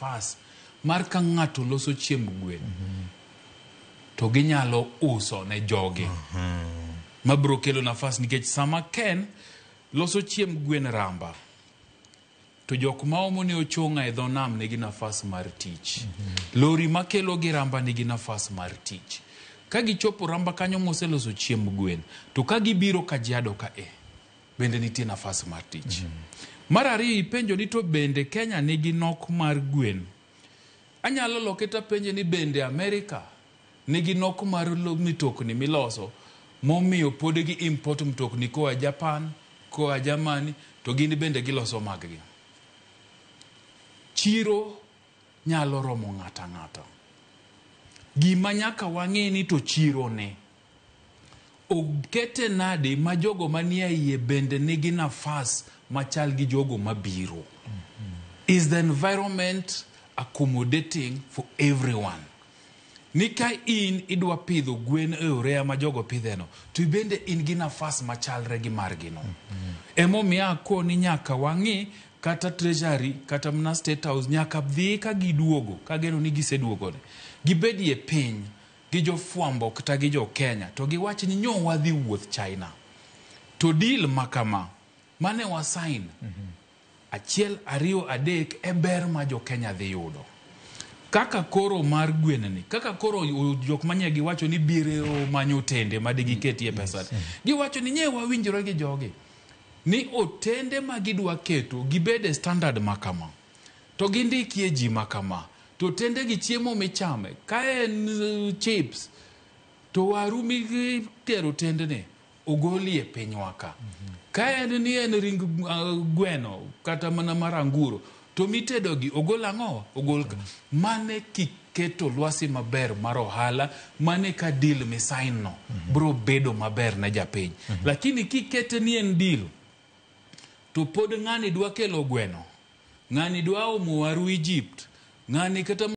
nafas mar ka ng'ato loso chiemb gwen to ginyalo uso ne jogi mabro kelo nafas nikech sama Ken loso chiemb gwen ramba to jok ma omo ne ochonga e dho nam nigi nafas mar tich lori makelo gi ramba nigi nafas mar tich ka gichopo ramba kanyo moseloso chiemb gwen to ka gibiro Kajiado ka bende nitie nafas mar tich mar ariyo ipenjo ni to bende Kenya nigi nok mar gwen anyalo loketa penje ni bende Amerika nigi nok mar mitokni miloso momiyo pod gi import mtokni koa Japan koa Germany to gin bende giloso maggi chiro nyalo romo ng'ata gima nyaka wang'e ni to chiro ne okete nade ma jogo manie iye bende nigi nafas machal gi jogo mabiro is the environment accommodating for everyone nika in idwa pidho gwen e orea ma jogo pidheno to bende in gi nafas machalre gi margino emomiyo koni nyaka wang'i kata treasury kata mna state house nyaka dhi ka giduogo ka geno ni giseduogone gibedie piny gi jofwambo kata gi jo Kenya to giwach ni nyo wadhi wuoth China to deal makama mane wasign achiel ariyo adek e ber ma jo Kenya dhi yudo kaka koro mar gwenni kaka koro jok manye giwacho ni bire manyo tende ma digi ketie pesa giwacho ni nyewa winjore gi jogi ni otende ma gidwa keto gibede standard makama to gindikie ji makama to tende gi chiemo michame ka en chips to waru mi tero tende ne ogolie pinywa ka ka en ni en ring gweno kata mana maranguro to mitedo gi ogol ang'o ogol mane kiketo lwasi maber mar ohala mane ka deal misign no bro bedo maber na japiny lakini kikete ni en deal to pod ng'ani dwa kelo gweno ng'ani dwa omo waru Egypt ng'ani kata